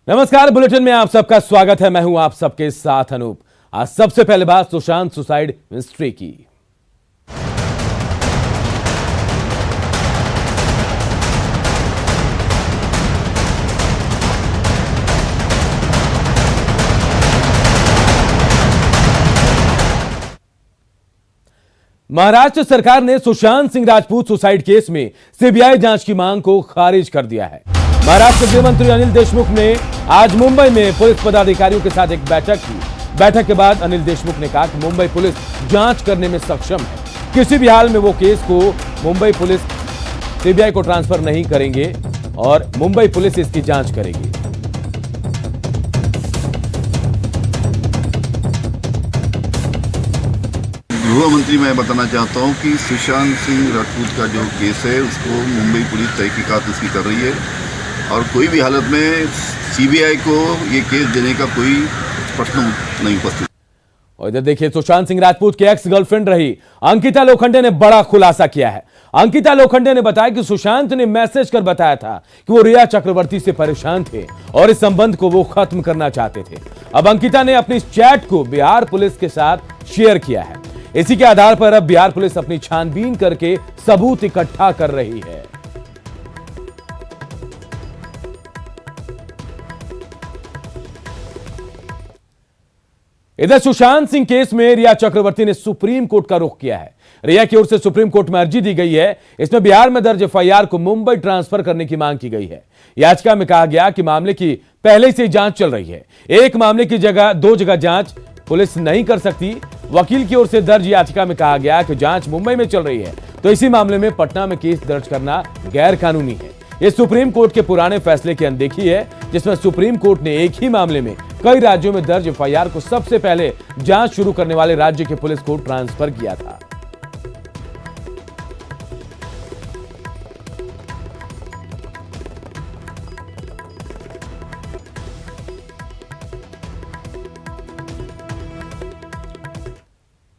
नमस्कार, बुलेटिन में आप सबका स्वागत है। मैं हूं आप सबके साथ अनूप। आज सबसे पहले बात सुशांत सुसाइड मिस्ट्री की। महाराष्ट्र सरकार ने सुशांत सिंह राजपूत सुसाइड केस में सीबीआई जांच की मांग को खारिज कर दिया है। महाराष्ट्र गृह मंत्री अनिल देशमुख ने आज मुंबई में पुलिस पदाधिकारियों के साथ एक बैठक की। बैठक के बाद अनिल देशमुख ने कहा कि मुंबई पुलिस जांच करने में सक्षम है। किसी भी हाल में वो केस को मुंबई पुलिस सीबीआई को ट्रांसफर नहीं करेंगे और मुंबई पुलिस इसकी जांच करेगी। गृह मंत्री, मैं बताना चाहता हूं कि सुशांत सिंह राजपूत का जो केस है उसको मुंबई पुलिस तहकीकात उसकी कर रही है और कोई भी हालत में सीबीआई को ये केस देने का कोई प्रश्न नहीं उपस्थित। और इधर देखिए, सुशांत सिंह राजपूत की एक्स गर्लफ्रेंड रही अंकिता लोखंडे ने बड़ा खुलासा किया है। अंकिता लोखंडे ने बताया कि सुशांत ने मैसेज कर बताया था कि वो रिया चक्रवर्ती से परेशान थे और इस संबंध को वो खत्म करना चाहते थे। अब अंकिता ने अपनी इस चैट को बिहार पुलिस के साथ शेयर किया है। इसी के आधार पर अब बिहार पुलिस अपनी छानबीन करके सबूत इकट्ठा कर रही है। इधर सुशांत सिंह केस में रिया चक्रवर्ती ने सुप्रीम कोर्ट का रुख किया है। रिया की ओर से सुप्रीम कोर्ट में अर्जी दी गई है। इसमें बिहार में दर्ज एफआईआर को मुंबई ट्रांसफर करने की मांग की गई है। याचिका में कहा गया कि मामले की पहले से जांच चल रही है। एक मामले की जगह दो जगह जांच पुलिस नहीं कर सकती। वकील की ओर से दर्ज याचिका में कहा गया कि जांच मुंबई में चल रही है, तो इसी मामले में पटना में केस दर्ज करना गैर कानूनी है। यह सुप्रीम कोर्ट के पुराने फैसले की अनदेखी है, जिसमें सुप्रीम कोर्ट ने एक ही मामले में कई राज्यों में दर्ज एफआईआर को सबसे पहले जांच शुरू करने वाले राज्य के पुलिस को ट्रांसफर किया था।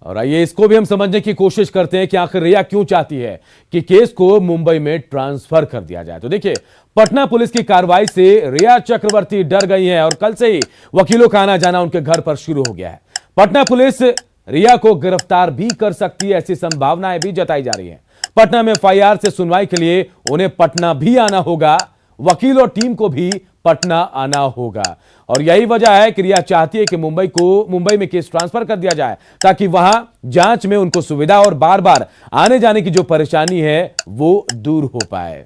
और आइए इसको भी हम समझने की कोशिश करते हैं कि आखिर रिया क्यों चाहती है कि केस को मुंबई में ट्रांसफर कर दिया जाए। तो देखिए, पटना पुलिस की कार्रवाई से रिया चक्रवर्ती डर गई हैं और कल से ही वकीलों का आना जाना उनके घर पर शुरू हो गया है। पटना पुलिस रिया को गिरफ्तार भी कर सकती है, ऐसी संभावनाएं भी जताई जा रही है। पटना में एफआईआर से सुनवाई के लिए उन्हें पटना भी आना होगा। वकील और टीम को भी पटना आना होगा और यही वजह है कि रिया चाहती है कि मुंबई में केस ट्रांसफर कर दिया जाए, ताकि वहां जांच में उनको सुविधा और बार बार आने जाने की जो परेशानी है वो दूर हो पाए।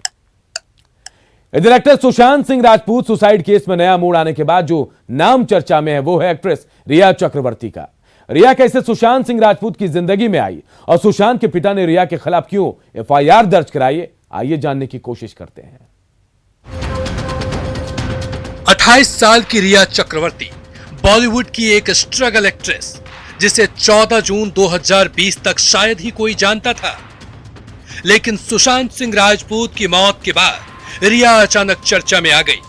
इधर actor Sushant Singh Rajput suicide case में नया मोड़ आने के बाद जो नाम चर्चा में है वो है एक्ट्रेस रिया चक्रवर्ती का। रिया कैसे सुशांत सिंह राजपूत की जिंदगी में आई और सुशांत के पिता ने रिया के खिलाफ क्यों एफआईआर दर्ज कराई, आइए जानने की कोशिश करते हैं। 28 साल की रिया चक्रवर्ती बॉलीवुड की एक स्ट्रगल एक्ट्रेस, जिसे 14 जून 2020 तक शायद ही कोई जानता था। लेकिन सुशांत सिंह राजपूत की मौत के बाद रिया अचानक चर्चा में आ गई।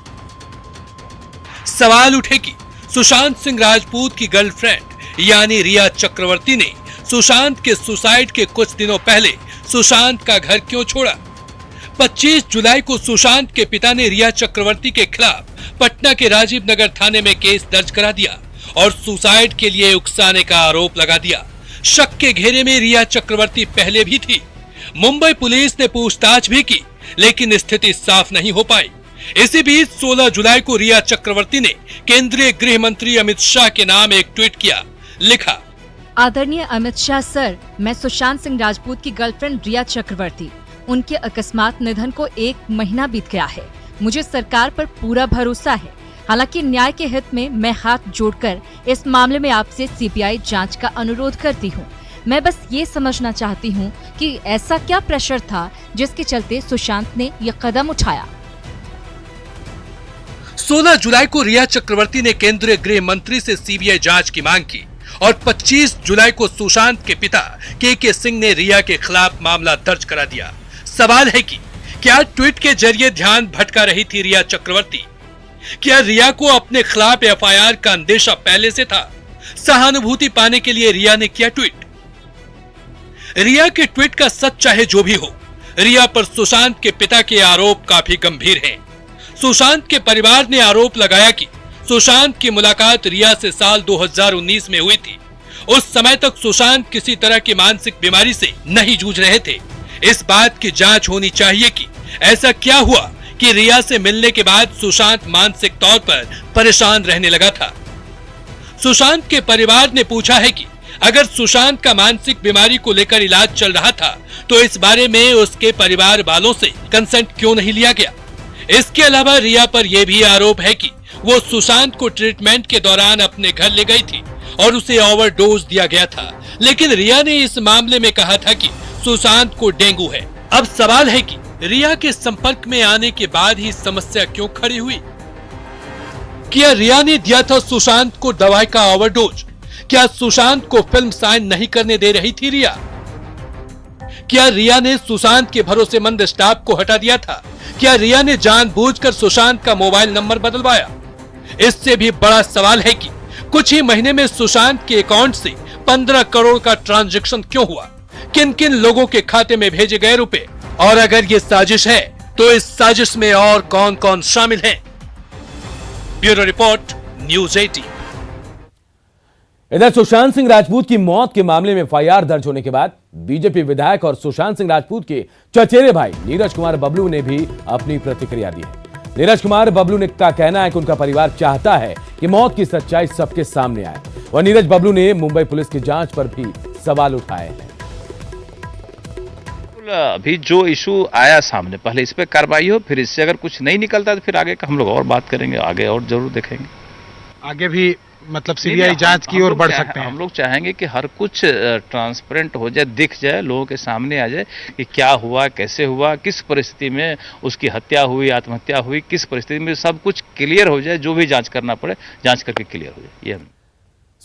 सवाल उठे कि सुशांत सिंह राजपूत की गर्लफ्रेंड यानी रिया चक्रवर्ती ने सुशांत के सुसाइड के कुछ दिनों पहले सुशांत का घर क्यों छोड़ा। 25 जुलाई को सुशांत के पिता ने रिया चक्रवर्ती के खिलाफ पटना के राजीव नगर थाने में केस दर्ज करा दिया और सुसाइड के लिए उकसाने का आरोप लगा दिया। शक के घेरे में रिया चक्रवर्ती पहले भी थी। मुंबई पुलिस ने पूछताछ भी की, लेकिन स्थिति साफ नहीं हो पाई। इसी बीच 16 जुलाई को रिया चक्रवर्ती ने केंद्रीय गृह मंत्री अमित शाह के नाम एक ट्वीट किया। लिखा, आदरणीय अमित शाह सर, मैं सुशांत सिंह राजपूत की गर्लफ्रेंड रिया चक्रवर्ती, उनके अकस्मात निधन को 1 महीना बीत गया है। मुझे सरकार पर पूरा भरोसा है। हालांकि न्याय के हित में मैं हाथ जोड़कर इस मामले में आपसे सीबीआई जांच का अनुरोध करती हूं। मैं बस ये समझना चाहती हूं कि ऐसा क्या प्रेशर था जिसके चलते सुशांत ने ये कदम उठाया। 16 जुलाई को रिया चक्रवर्ती ने केंद्रीय गृह मंत्री से सीबीआई जांच की मांग की और 25 जुलाई को सुशांत के पिता के सिंह ने रिया के खिलाफ मामला दर्ज करा दिया। सवाल है कि क्या ट्वीट के जरिए ध्यान भटका रही थी रिया चक्रवर्ती? क्या रिया को अपने खिलाफ एफआईआर का अंदेशा पहले से था? सहानुभूति पाने के लिए रिया ने किया ट्वीट। रिया के ट्वीट का सच चाहे जो भी हो, रिया पर सुशांत के पिता के आरोप काफी गंभीर हैं। सुशांत के परिवार ने आरोप लगाया कि सुशांत की मुलाकात रिया से साल 2019 में हुई थी। उस समय तक सुशांत किसी तरह की मानसिक बीमारी से नहीं जूझ रहे थे। इस बात की जांच होनी चाहिए कि ऐसा क्या हुआ कि रिया से मिलने के बाद सुशांत मानसिक तौर पर परेशान रहने लगा था। सुशांत के परिवार ने पूछा है कि अगर सुशांत का मानसिक बीमारी को लेकर इलाज चल रहा था तो इस बारे में उसके परिवार वालों से कंसेंट क्यों नहीं लिया गया। इसके अलावा रिया पर यह भी आरोप है कि वो सुशांत को ट्रीटमेंट के दौरान अपने घर ले गई थी और उसे ओवरडोज दिया गया था, लेकिन रिया ने इस मामले में कहा था कि सुशांत को डेंगू है। अब सवाल है कि रिया के संपर्क में आने के बाद ही समस्या क्यों खड़ी हुई। क्या रिया ने दिया था सुशांत को दवाई का ओवरडोज? क्या सुशांत को फिल्म साइन नहीं करने दे रही थी रिया? क्या रिया ने सुशांत के भरोसेमंद स्टाफ को हटा दिया था? क्या रिया ने जानबूझकर सुशांत का मोबाइल नंबर बदलवाया? इससे भी बड़ा सवाल है कि कुछ ही महीने में सुशांत के अकाउंट से 15 करोड़ का ट्रांजैक्शन क्यों हुआ? किन किन लोगों के खाते में भेजे गए रुपए? और अगर ये साजिश है तो इस साजिश में और कौन कौन शामिल हैं? Bureau report, news 18। इधर सुशांत सिंह राजपूत की मौत के मामले में एफआईआर दर्ज होने के बाद बीजेपी विधायक और सुशांत सिंह राजपूत के चचेरे भाई नीरज कुमार बबलू ने भी अपनी प्रतिक्रिया दी है। नीरज कुमार बबलू ने का कहना है कि उनका परिवार चाहता है कि मौत की सच्चाई सबके सामने आए और नीरज बबलू ने मुंबई पुलिस की जांच पर भी सवाल उठाए हैं। अभी जो इशू आया सामने, पहले इस पे कार्रवाई हो, फिर इससे अगर कुछ नहीं निकलता तो फिर आगे का हम लोग और बात करेंगे, आगे और जरूर देखेंगे। आगे भी मतलब सीबीआई जांच की ओर बढ़ सकते हैं। हम लोग चाहेंगे कि हर कुछ ट्रांसपेरेंट हो जाए, दिख जाए, लोगों के सामने आ जाए कि क्या हुआ, कैसे हुआ, किस परिस्थिति में उसकी हत्या हुई, आत्महत्या हुई, किस परिस्थिति में, सब कुछ क्लियर हो जाए। जो भी जांच करना पड़े जांच करके क्लियर हो जाए। ये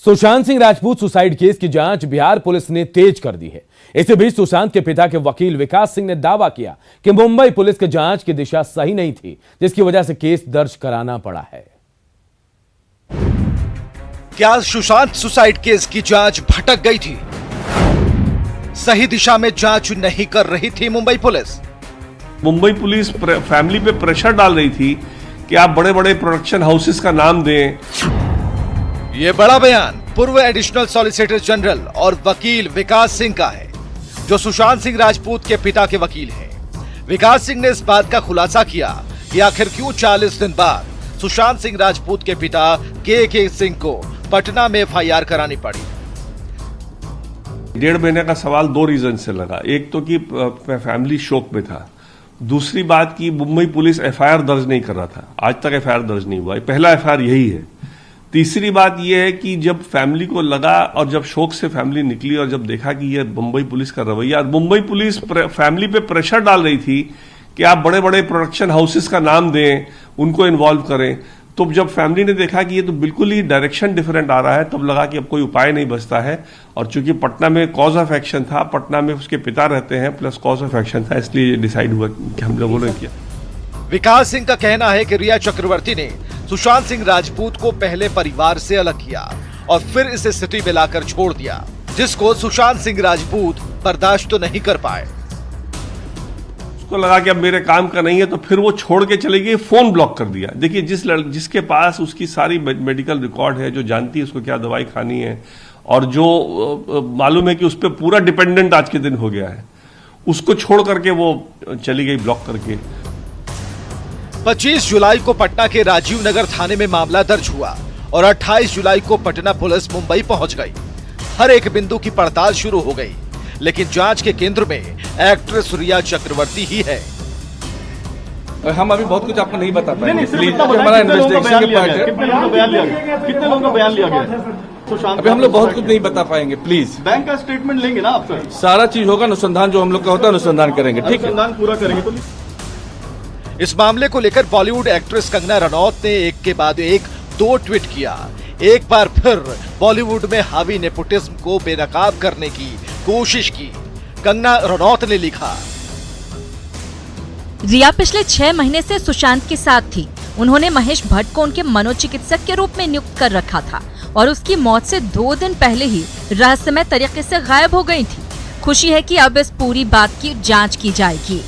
सुशांत सिंह राजपूत सुसाइड केस की जांच बिहार पुलिस ने तेज कर दी है। इसी बीच सुशांत के पिता के वकील विकास सिंह ने दावा किया कि मुंबई पुलिस की जांच की दिशा सही नहीं थी, जिसकी वजह से केस दर्ज कराना पड़ा है। क्या सुशांत सुसाइड केस की जांच भटक गई थी? सही दिशा में जांच नहीं कर रही थी Mumbai police? Mumbai police family पे प्रेशर डाल रही थी कि आप बड़े बड़े प्रोडक्शन हाउसेस का नाम दें। ये बड़ा बयान पूर्व एडिशनल सॉलिसिटर जनरल और वकील विकास सिंह का है, जो सुशांत सिंह राजपूत के पिता के वकील हैं। विकास सिंह ने इस बात का खुलासा किया कि आखिर क्यों 40 दिन बाद सुशांत सिंह राजपूत के पिता के सिंह को पटना में एफआईआर करानी पड़ी। 1.5 महीने का सवाल 2 रीजन से लगा। एक तो कि फैमिली शोक में था, दूसरी बात कि मुंबई पुलिस एफआईआर दर्ज नहीं कर रहा था, आज तक एफआईआर दर्ज नहीं हुआ, पहला एफआईआर यही है। तीसरी बात यह है कि जब फैमिली को लगा और जब शोक से फैमिली निकली और जब देखा कि यह मुंबई पुलिस का रवैया, मुंबई पुलिस फैमिली पे प्रेशर डाल रही थी कि आप बड़े बड़े प्रोडक्शन हाउसेस का नाम दें, उनको इन्वॉल्व करें, तो जब फैमिली ने देखा कि ये तो बिल्कुल ही डायरेक्शन डिफरेंट आ रहा है, तब लगा कि अब कोई उपाय नहीं बचता है। और चूंकि पटना में कॉज ऑफ एक्शन था, पटना में उसके पिता रहते हैं, प्लस कॉज ऑफ एक्शन था, इसलिए डिसाइड हुआ कि हम लोगों ने किया। विकास सिंह का कहना है कि रिया चक्रवर्ती ने सुशांत सिंह राजपूत को पहले परिवार से अलग किया और फिर इसे सिटी में लाकर छोड़ दिया, जिसको सुशांत सिंह राजपूत बर्दाश्त तो नहीं कर पाए। उसको लगा कि अब मेरे काम का नहीं है, तो फिर वो छोड़ के चले गई, फोन ब्लॉक कर दिया। देखिए, जिसके पास उसकी सारी मेडिकल रिकॉर्ड है, जो जानती है उसको क्या दवाई खानी है, और जो मालूम है कि उस पर पूरा डिपेंडेंट आज के दिन हो गया है, उसको छोड़ करके वो चली गई ब्लॉक करके। 25 जुलाई को पटना के राजीव नगर थाने में मामला दर्ज हुआ और 28 जुलाई को पटना पुलिस मुंबई पहुंच गई। हर एक बिंदु की पड़ताल शुरू हो गई, लेकिन जांच के केंद्र में एक्ट्रेस रिया चक्रवर्ती ही है। हम अभी बहुत कुछ आपको नहीं बता पाएंगे, प्लीज। हमारा इन्वेस्टिगेशन के पार्ट है। कितने लोगों का बयान लिया गया? अभी हम लोग बहुत कुछ नहीं बता पाएंगे, प्लीज। बैंक का स्टेटमेंट लेंगे ना आपसे? सारा चीज होगा, अनुसंधान जो हम लोग का होता है अनुसंधान करेंगे, ठीक है? अनुसंधान पूरा करेंगे। तो इस मामले को लेकर बॉलीवुड एक्ट्रेस कंगना रनौत ने एक के बाद एक 2 ट्वीट किया। एक बार फिर बॉलीवुड में हावी नेपोटिज्म को बेनकाब करने की कोशिश की। कंगना रनौत ने लिखा, रिया पिछले 6 महीने से सुशांत के साथ थी। उन्होंने महेश भट्ट को उनके मनोचिकित्सक के रूप में नियुक्त कर रखा था और उसकी मौत से 2 दिन पहले ही रहस्यमय तरीके से गायब हो गई थी। खुशी है कि अब इस पूरी बात की जांच की जाएगी।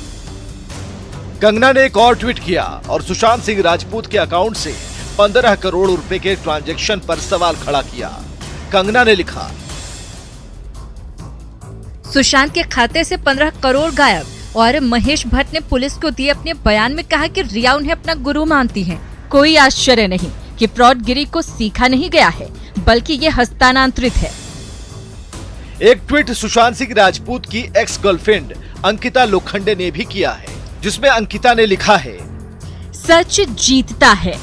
कंगना ने एक और ट्वीट किया और सुशांत सिंह राजपूत के अकाउंट से 15 करोड़ रुपए के ट्रांजैक्शन पर सवाल खड़ा किया। कंगना ने लिखा, सुशांत के खाते से 15 करोड़ गायब। और महेश भट्ट ने पुलिस को दिए अपने बयान में कहा कि रिया उन्हें अपना गुरु मानती है। कोई आश्चर्य नहीं कि फ्रॉडगिरी को सीखा नहीं गया है, बल्कि ये हस्तांतरित है। एक ट्वीट सुशांत सिंह राजपूत की एक्स गर्लफ्रेंड अंकिता लोखंडे ने भी किया है, जिसमें अंकिता ने लिखा है, सच जीतता है।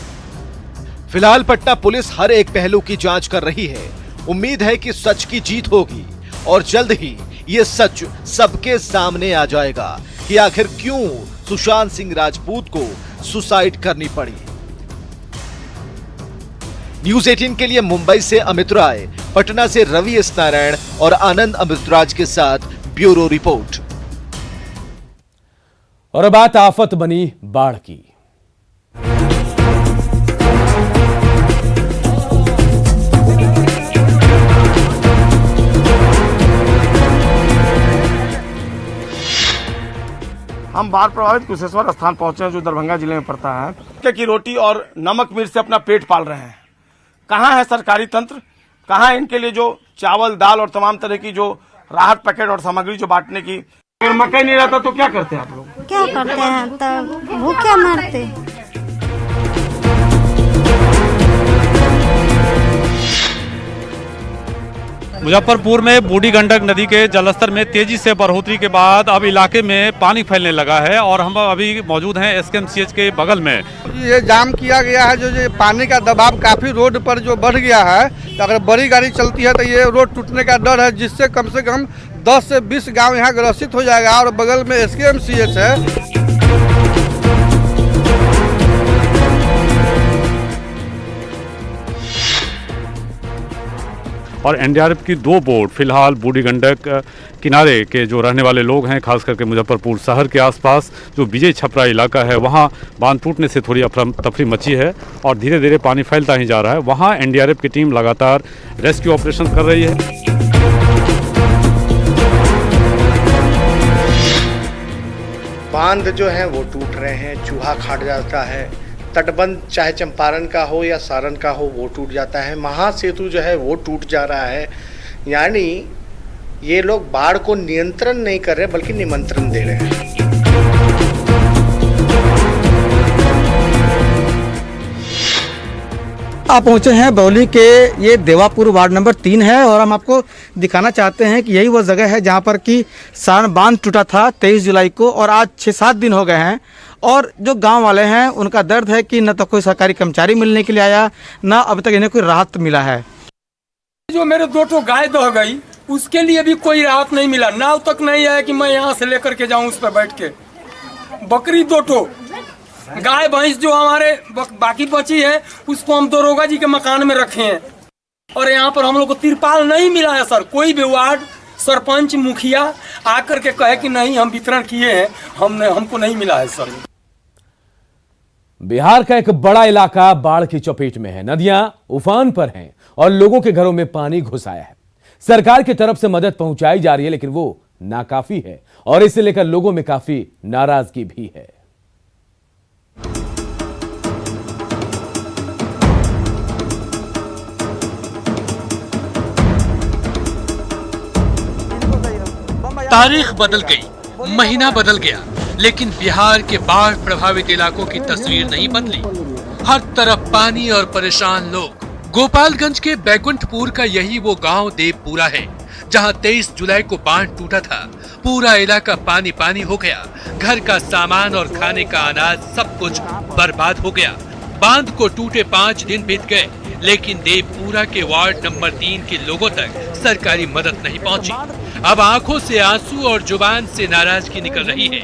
फिलहाल पटना पुलिस हर एक पहलू की जांच कर रही है। उम्मीद है कि सच की जीत होगी और जल्द ही ये सच सबके सामने आ जाएगा कि आखिर क्यों सुशांत सिंह राजपूत को सुसाइड करनी पड़ी। न्यूज़ 18 के लिए मुंबई से अमित राय, पटना से रवि एस नारायण और आनंद अमृतराज के साथ ब्यूरो रिपोर्ट। और अब बात आफत बनी बाढ़ की। हम बाढ़ प्रभावित कुशेश्वर स्थान पहुंचे हैं, जो दरभंगा जिले में पड़ता है। मक्के की रोटी और नमक मिर्च से अपना पेट पाल रहे हैं। कहाँ है सरकारी तंत्र? कहाँ है इनके लिए जो चावल, दाल और तमाम तरह की जो राहत पैकेट और सामग्री जो बांटने की? अगर मकई नहीं रहता तो क्या करते हैं आप लोग? क्या करते हैं, तब भूखे मरते। मुजफ्फरपुर में बूढ़ी गंडक नदी के जलस्तर में तेजी से बढ़ोतरी के बाद अब इलाके में पानी फैलने लगा है और हम अभी मौजूद हैं एसकेएमसीएच के बगल में। ये जाम किया गया है, जो पानी का दबाव काफी रोड पर जो बढ़ गया है, तो अगर बड़ी गाड़ी चलती है तो ये रोड टूटने का डर है, जिससे कम से कम 10 से 20 गांव यहाँ ग्रसित हो जाएगा। और बगल में एसकेएमसीएच है। और एनडीआरएफ की 2 बोट फिलहाल बूढ़ी गंडक किनारे के जो रहने वाले लोग हैं, खास करके मुजफ्फरपुर शहर के आसपास जो विजय छपरा इलाका है, वहां बांध टूटने से थोड़ी अफरा तफरी मची है और धीरे धीरे पानी फैलता ही जा रहा है। वहां एनडीआरएफ की टीम लगातार रेस्क्यू ऑपरेशन कर रही है। बांध जो है वो टूट रहे हैं, चूहा खाट जाता है। तटबंध चाहे चंपारण का हो या सारण का हो वो टूट जाता है। महासेतु जो है वो टूट जा रहा है। यानी ये लोग बाढ़ को नियंत्रण नहीं कर रहे बल्कि निमंत्रण दे रहे हैं। आप पहुंचे हैं बरौली के ये देवापुर वार्ड नंबर 3 है और हम आपको दिखाना चाहते हैं कि यही वो जगह है जहां पर कि सारण बांध टूटा था 23 जुलाई को और आज 6-7 दिन हो गए हैं। और जो गांव वाले हैं उनका दर्द है कि न तो कोई सरकारी कर्मचारी मिलने के लिए आया, न अब तक इन्हें कोई राहत मिला है। जो मेरे 2 गाय दह गई उसके लिए भी कोई राहत नहीं मिला। नाव तक नहीं आया कि मैं यहाँ से लेकर के जाऊँ उस पर बैठ के। बकरी 2 गाय भैंस जो हमारे बाकी बची है उसको हम दरोगा जी के मकान में रखे हैं। और यहाँ पर हम लोग को तिरपाल नहीं मिला है सर। कोई भी वार्ड सरपंच मुखिया आकर के कहे कि नहीं हम वितरण किए हैं, हमको नहीं मिला है सर। बिहार का एक बड़ा इलाका बाढ़ की चपेट में है। नदियां उफान पर हैं और लोगों के घरों में पानी घुस आया है। सरकार की तरफ से मदद पहुंचाई जा रही है, लेकिन वो नाकाफी है और इसे लेकर लोगों में काफी नाराजगी भी है। तारीख बदल गई, महीना बदल गया, लेकिन बिहार के बाढ़ प्रभावित इलाकों की तस्वीर नहीं बदली। हर तरफ पानी और परेशान लोग। गोपालगंज के बैकुंठपुर का यही वो गांव देवपुरा है, जहां 23 जुलाई को बांध टूटा था। पूरा इलाका पानी पानी हो गया। घर का सामान और खाने का अनाज सब कुछ बर्बाद हो गया। बांध को टूटे 5 दिन बीत गए, लेकिन देवपुरा के वार्ड नंबर 3 के लोगों तक सरकारी मदद नहीं पहुंची। अब आंखों से आंसू और जुबान से नाराजगी निकल रही है।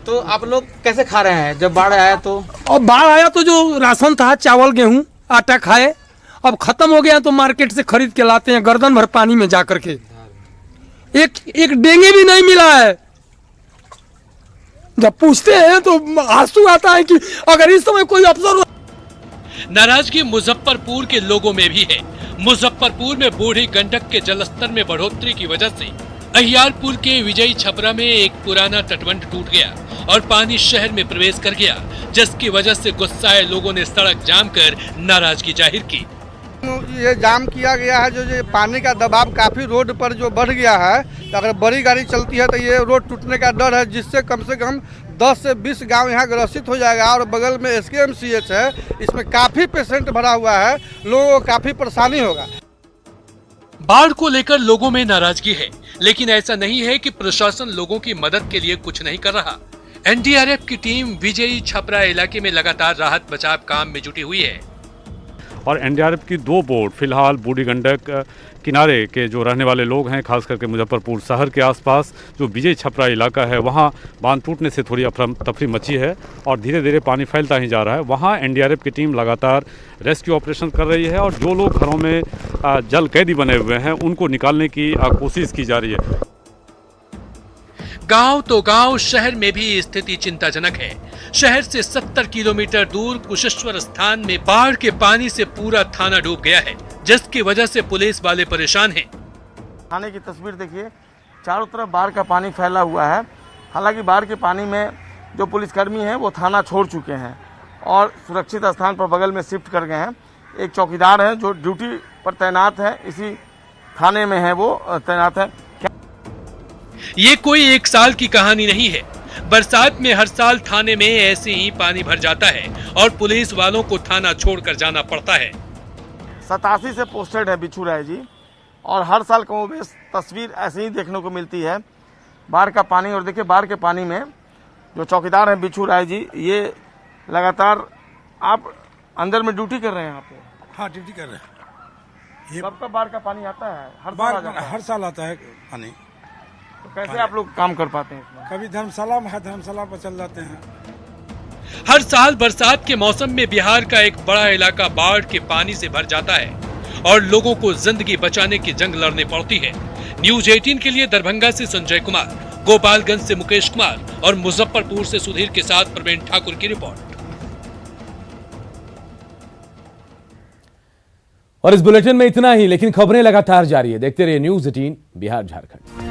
तो आप लोग कैसे खा रहे हैं जब बाढ़ आया तो? और बाढ़ आया तो जो राशन था, चावल गेहूं आटा खाए, अब खत्म हो गया तो मार्केट से खरीद के लाते हैं गर्दन भर पानी में जा करके। एक डेंगे भी नहीं मिला है। जब पूछते हैं तो आंसू आता है कि अगर इस समय कोई अफसर। नाराजगी मुजफ्फरपुर के लोगों में भी है। मुजफ्फरपुर में बूढ़ी गंडक के जलस्तर में बढ़ोतरी की वजह से अहियारपुर के विजय छपरा में एक पुराना तटबंध टूट गया और पानी शहर में प्रवेश कर गया, जिसकी वजह से गुस्साए लोगों ने सड़क जाम कर नाराजगी जाहिर की। ये जाम किया गया है, जो पानी का दबाव काफी रोड पर जो बढ़ गया है, तो अगर बड़ी गाड़ी चलती है तो ये रोड टूटने का डर है, जिससे कम से कम 10 से 20 गांव यहाँ ग्रसित हो जाएगा। और बगल में SKMCH है, इसमें काफी पेशेंट भरा हुआ है, लोगों को काफी परेशानी होगा। बाढ़ को लेकर लोगों में नाराजगी है, लेकिन ऐसा नहीं है कि प्रशासन लोगों की मदद के लिए कुछ नहीं कर रहा। NDRF की टीम विजयी छपरा इलाके में लगातार राहत बचाव काम में जुटी हुई है और NDRF की 2 बोट फिलहाल बूढ़ी गंडक किनारे के जो रहने वाले लोग हैं, खास करके मुजफ्फरपुर शहर के आसपास जो विजय छपरा इलाका है, वहाँ बांध टूटने से थोड़ी अफरा तफरी मची है और धीरे धीरे पानी फैलता ही जा रहा है। वहाँ NDRF की टीम लगातार रेस्क्यू ऑपरेशन कर रही है और जो लोग घरों में जल कैदी बने हुए हैं उनको निकालने की कोशिश की जा रही है। गांव तो गांव, शहर में भी स्थिति चिंताजनक है। शहर से 70 किलोमीटर दूर कुशेश्वर स्थान में बाढ़ के पानी से पूरा थाना डूब गया है, जिसकी वजह से पुलिस वाले परेशान हैं। थाने की तस्वीर देखिए, चारों तरफ बाढ़ का पानी फैला हुआ है। हालांकि बाढ़ के पानी में जो पुलिसकर्मी हैं वो थाना छोड़ चुके हैं और सुरक्षित स्थान पर बगल में शिफ्ट कर गए हैं। एक चौकीदार है जो ड्यूटी पर तैनात है, इसी थाने में है, वो तैनात है। ये कोई एक साल की कहानी नहीं है। बरसात में हर साल थाने में ऐसे ही पानी भर जाता है और पुलिस वालों को थाना छोड़कर जाना पड़ता है। 87 से पोस्टेड है बिच्छू राय जी, और हर साल कमोबेश तस्वीर ऐसे ही देखने को मिलती है, बाढ़ का पानी। और देखिए बाढ़ के पानी में जो चौकीदार हैं बिच्छू राय जी, ये लगातार आप अंदर में ड्यूटी कर रहे हैं यहाँ पे? हाँ, ड्यूटी कर रहे हैं। कब कब बाढ़ का पानी आता है? हर साल आता है पानी। तो कैसे आप लोग काम कर पाते हैं इसमें? कभी धर्मशाला में है, धर्मशाला पर चल जाते हैं। हर साल बरसात के मौसम में बिहार का एक बड़ा इलाका बाढ़ के पानी से भर जाता है और लोगों को जिंदगी बचाने की जंग लड़नी पड़ती है। न्यूज 18 के लिए दरभंगा से संजय कुमार, गोपालगंज से मुकेश कुमार और मुजफ्फरपुर से सुधीर के साथ प्रवीण ठाकुर की रिपोर्ट। और इस बुलेटिन में इतना ही, लेकिन खबरें लगातार जारी है। देखते रहिए न्यूज 18 बिहार झारखंड।